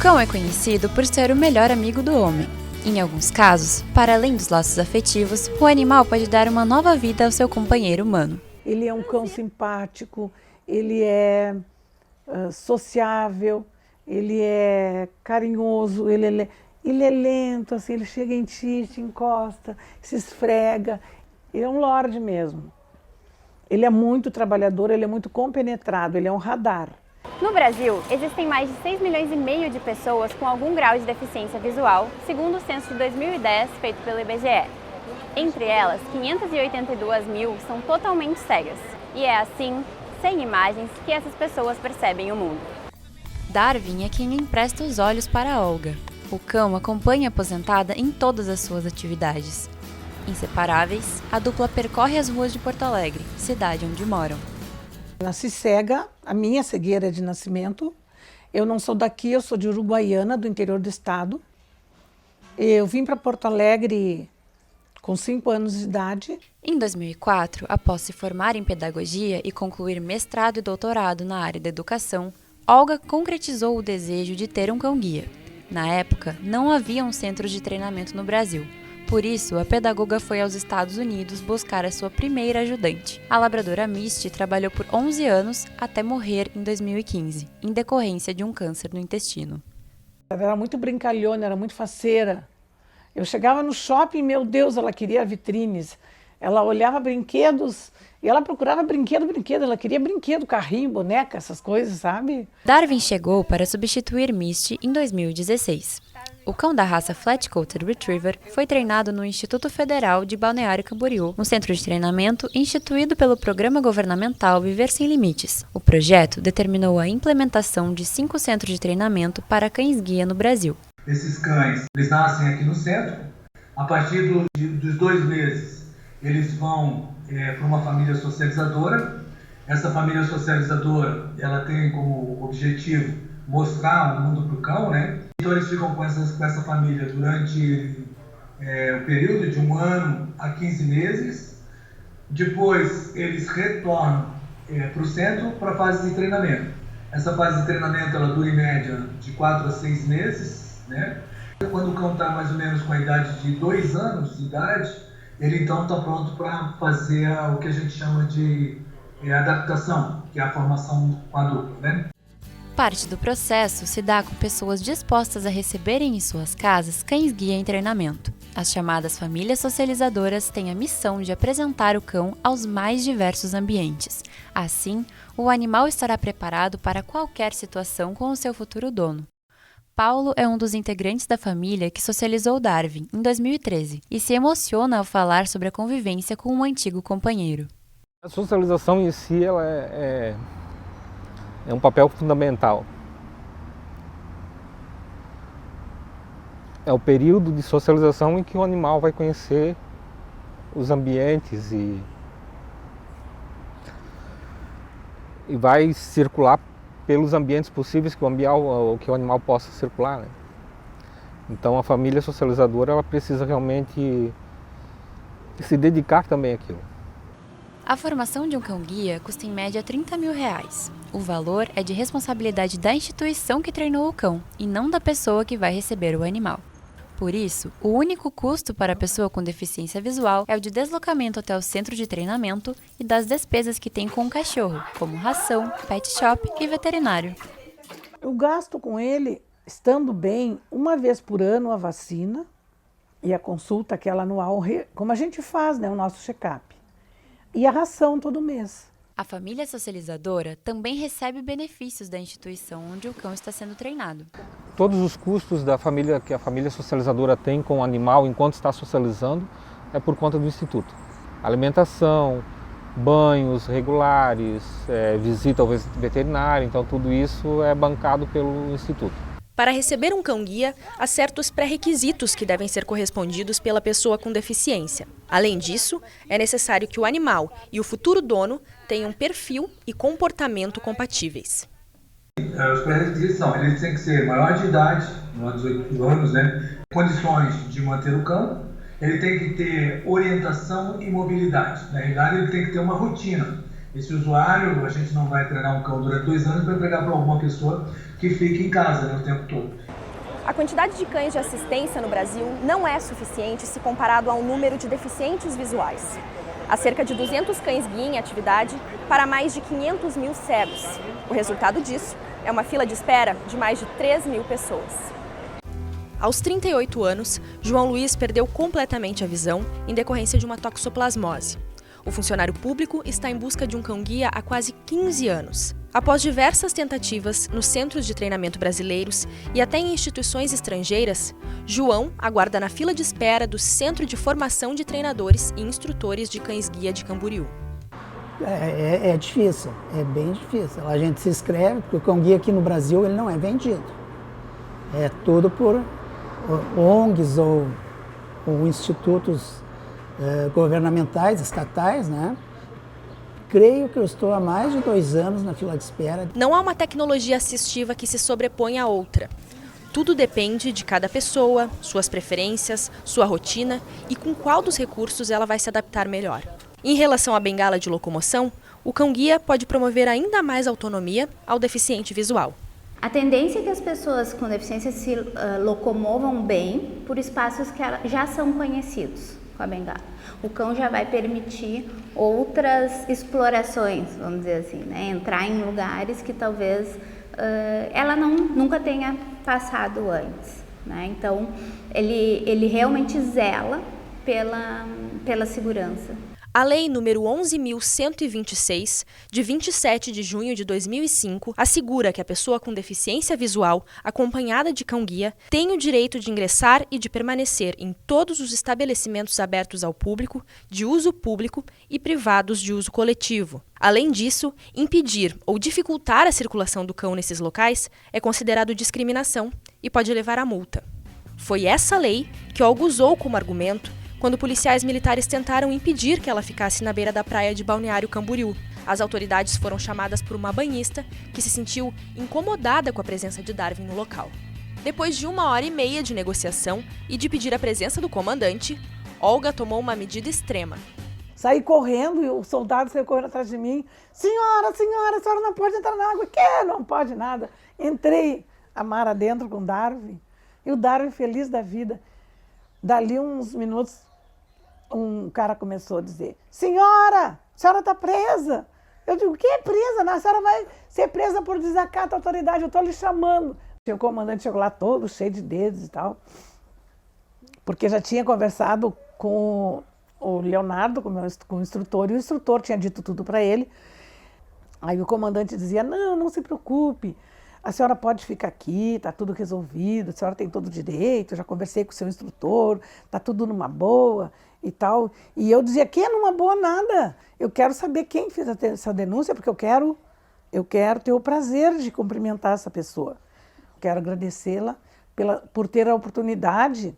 cão é conhecido por ser o melhor amigo do homem. Em alguns casos, para além dos laços afetivos, o animal pode dar uma nova vida ao seu companheiro humano. Ele é um cão simpático, ele é sociável, ele é carinhoso, ele é lento, assim, ele chega em ti, te encosta, se esfrega. Ele é um lorde mesmo. Ele é muito trabalhador, ele é muito compenetrado, ele é um radar. No Brasil, existem mais de 6,5 milhões de pessoas com algum grau de deficiência visual, segundo o censo de 2010 feito pelo IBGE. Entre elas, 582 mil são totalmente cegas. E é assim, sem imagens, que essas pessoas percebem o mundo. Darwin é quem empresta os olhos para Olga. O cão acompanha a aposentada em todas as suas atividades. Inseparáveis, a dupla percorre as ruas de Porto Alegre, cidade onde moram. Nasci cega, a minha cegueira é de nascimento. Eu não sou daqui, eu sou de Uruguaiana, do interior do estado. Eu vim para Porto Alegre com 5 anos de idade. Em 2004, após se formar em pedagogia e concluir mestrado e doutorado na área da educação, Olga concretizou o desejo de ter um cão-guia. Na época, não havia um centro de treinamento no Brasil. Por isso, a pedagoga foi aos Estados Unidos buscar a sua primeira ajudante. A labradora Misty trabalhou por 11 anos até morrer em 2015, em decorrência de um câncer no intestino. Ela era muito brincalhona, era muito faceira. Eu chegava no shopping, meu Deus, ela queria vitrines. Ela olhava brinquedos e ela procurava brinquedo. Ela queria brinquedo, carrinho, boneca, essas coisas, sabe? Darwin chegou para substituir Misty em 2016. O cão da raça Flat-Coated Retriever foi treinado no Instituto Federal de Balneário Camboriú, um centro de treinamento instituído pelo Programa Governamental Viver Sem Limites. O projeto determinou a implementação de 5 centros de treinamento para cães-guia no Brasil. Esses cães, eles nascem aqui no centro. A partir dos 2 meses, eles vão para uma família socializadora. Essa família socializadora, ela tem como objetivo mostrar o mundo para o cão, né? Então eles ficam com essa família durante o período de 1 ano a 15 meses. Depois eles retornam para o centro para a fase de treinamento. Essa fase de treinamento ela dura em média de 4 a 6 meses, né? Quando o cão está mais ou menos com a idade de 2 anos de idade, ele então está pronto para fazer o que a gente chama de adaptação, que é a formação com adulto, né? Parte do processo se dá com pessoas dispostas a receberem em suas casas cães-guia em treinamento. As chamadas famílias socializadoras têm a missão de apresentar o cão aos mais diversos ambientes. Assim, o animal estará preparado para qualquer situação com o seu futuro dono. Paulo é um dos integrantes da família que socializou Darwin em 2013 e se emociona ao falar sobre a convivência com um antigo companheiro. A socialização em si ela é um papel fundamental. É o período de socialização em que o animal vai conhecer os ambientes e vai circular pelos ambientes possíveis que o animal possa circular, né? Então a família socializadora ela precisa realmente se dedicar também àquilo. A formação de um cão-guia custa em média R$30 mil. O valor é de responsabilidade da instituição que treinou o cão e não da pessoa que vai receber o animal. Por isso, o único custo para a pessoa com deficiência visual é o de deslocamento até o centro de treinamento e das despesas que tem com o cachorro, como ração, pet shop e veterinário. Eu gasto com ele, estando bem, 1 vez por ano a vacina e a consulta, aquela anual, como a gente faz, né, o nosso check-up. E a ração todo mês. A família socializadora também recebe benefícios da instituição onde o cão está sendo treinado. Todos os custos da família que a família socializadora tem com o animal enquanto está socializando é por conta do instituto. Alimentação, banhos regulares, visita ao veterinário, então tudo isso é bancado pelo instituto. Para receber um cão-guia, há certos pré-requisitos que devem ser correspondidos pela pessoa com deficiência. Além disso, é necessário que o animal e o futuro dono tenham perfil e comportamento compatíveis. Os pré-requisitos são, eles têm que ser maior de idade, maior de 18 anos, né? Condições de manter o cão, ele tem que ter orientação e mobilidade. Na realidade, ele tem que ter uma rotina. Esse usuário, a gente não vai treinar um cão durante 2 anos para entregar para alguma pessoa que fique em casa, né, o tempo todo. A quantidade de cães de assistência no Brasil não é suficiente se comparado ao número de deficientes visuais. Há cerca de 200 cães-guia em atividade para mais de 500 mil cegos. O resultado disso é uma fila de espera de mais de 3 mil pessoas. Aos 38 anos, João Luiz perdeu completamente a visão em decorrência de uma toxoplasmose. O funcionário público está em busca de um cão-guia há quase 15 anos. Após diversas tentativas nos centros de treinamento brasileiros e até em instituições estrangeiras, João aguarda na fila de espera do Centro de Formação de Treinadores e Instrutores de Cães-Guia de Camboriú. É difícil, é bem difícil. A gente se inscreve, porque o cão-guia aqui no Brasil ele não é vendido. É tudo por ONGs ou institutos governamentais, estatais, né? Creio que eu estou há mais de 2 anos na fila de espera. Não há uma tecnologia assistiva que se sobrepõe à outra. Tudo depende de cada pessoa, suas preferências, sua rotina e com qual dos recursos ela vai se adaptar melhor. Em relação à bengala de locomoção, o cão-guia pode promover ainda mais autonomia ao deficiente visual. A tendência é que as pessoas com deficiência se locomovam bem por espaços que já são conhecidos com a bengala. O cão já vai permitir outras explorações, vamos dizer assim, né? Entrar em lugares que talvez ela nunca tenha passado antes, né? Então, ele realmente zela pela segurança. A Lei número 11.126, de 27 de junho de 2005, assegura que a pessoa com deficiência visual, acompanhada de cão-guia, tem o direito de ingressar e de permanecer em todos os estabelecimentos abertos ao público, de uso público e privados de uso coletivo. Além disso, impedir ou dificultar a circulação do cão nesses locais é considerado discriminação e pode levar à multa. Foi essa lei que Olga usou como argumento quando policiais militares tentaram impedir que ela ficasse na beira da praia de Balneário Camboriú. As autoridades foram chamadas por uma banhista que se sentiu incomodada com a presença de Darwin no local. Depois de 1h30 de negociação e de pedir a presença do comandante, Olga tomou uma medida extrema. Saí correndo e o soldado saiu correndo atrás de mim. Senhora, a senhora não pode entrar na água. Que? Não pode nada. Entrei a mar adentro com o Darwin e o Darwin feliz da vida. Dali uns minutos, um cara começou a dizer: Senhora, a senhora está presa. Eu digo: que é presa? Não, a senhora vai ser presa por desacato à autoridade, eu estou lhe chamando. O comandante chegou lá todo cheio de dedos e tal, porque já tinha conversado com o Leonardo, com o instrutor, e o instrutor tinha dito tudo para ele. Aí o comandante dizia: não se preocupe, a senhora pode ficar aqui, está tudo resolvido, a senhora tem todo o direito, já conversei com o seu instrutor, está tudo numa boa e tal. E eu dizia: que numa boa nada, eu quero saber quem fez essa denúncia, porque eu quero ter o prazer de cumprimentar essa pessoa. Quero agradecê-la por ter a oportunidade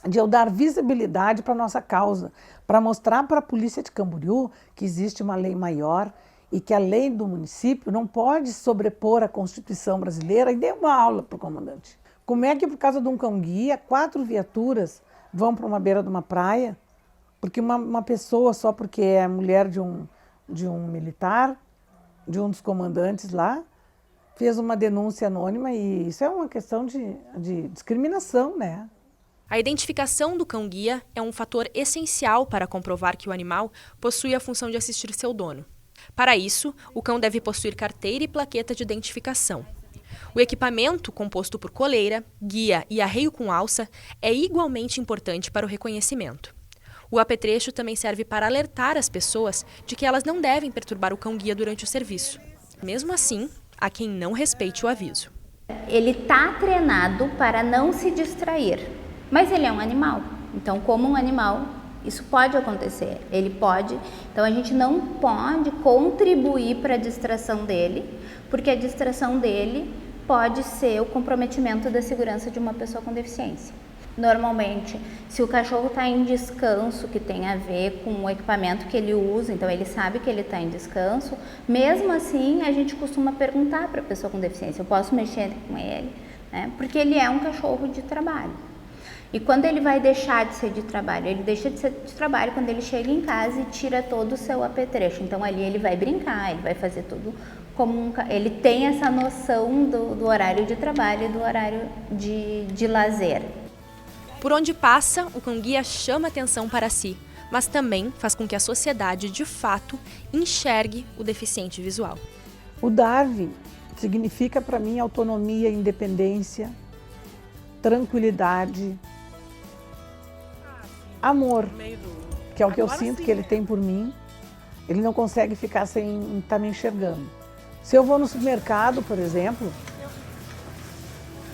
de eu dar visibilidade para a nossa causa, para mostrar para a polícia de Camboriú que existe uma lei maior e que a lei do município não pode sobrepor a Constituição brasileira. E dei uma aula para o comandante. Como é que, por causa de um cão-guia, 4 viaturas vão para uma beira de uma praia, porque uma pessoa, só porque é mulher de um militar, de um dos comandantes lá, fez uma denúncia anônima, e isso é uma questão de discriminação, né? A identificação do cão-guia é um fator essencial para comprovar que o animal possui a função de assistir seu dono. Para isso, o cão deve possuir carteira e plaqueta de identificação. O equipamento, composto por coleira, guia e arreio com alça, é igualmente importante para o reconhecimento. O apetrecho também serve para alertar as pessoas de que elas não devem perturbar o cão-guia durante o serviço. Mesmo assim, há quem não respeite o aviso. Ele está treinado para não se distrair, mas ele é um animal. Então, como um animal, isso pode acontecer. Ele pode. Então, a gente não pode contribuir para a distração dele, porque a distração dele pode ser o comprometimento da segurança de uma pessoa com deficiência. Normalmente, se o cachorro está em descanso, que tem a ver com o equipamento que ele usa, então ele sabe que ele está em descanso, mesmo assim a gente costuma perguntar para a pessoa com deficiência: eu posso mexer com ele? Né? Porque ele é um cachorro de trabalho. E quando ele vai deixar de ser de trabalho? Ele deixa de ser de trabalho quando ele chega em casa e tira todo o seu apetrecho. Então ali ele vai brincar, ele vai fazer tudo como ele tem essa noção do horário de trabalho e do horário de lazer. Por onde passa, o cão-guia chama atenção para si, mas também faz com que a sociedade, de fato, enxergue o deficiente visual. O Darwin significa para mim autonomia, independência, tranquilidade, amor, que é o que eu sinto que ele tem por mim. Ele não consegue ficar sem estar me enxergando. Se eu vou no supermercado, por exemplo,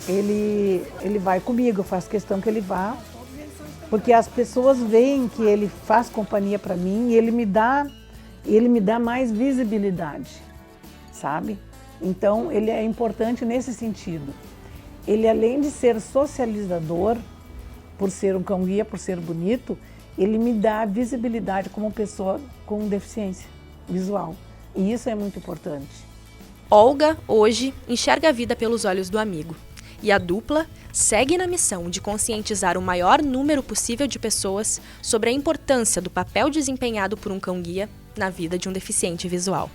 ele vai comigo, eu faço questão que ele vá, porque as pessoas veem que ele faz companhia para mim e ele me dá mais visibilidade, sabe? Então ele é importante nesse sentido. Ele, além de ser socializador, por ser um cão-guia, por ser bonito, ele me dá visibilidade como pessoa com deficiência visual. E isso é muito importante. Olga, hoje, enxerga a vida pelos olhos do amigo. E a dupla segue na missão de conscientizar o maior número possível de pessoas sobre a importância do papel desempenhado por um cão-guia na vida de um deficiente visual.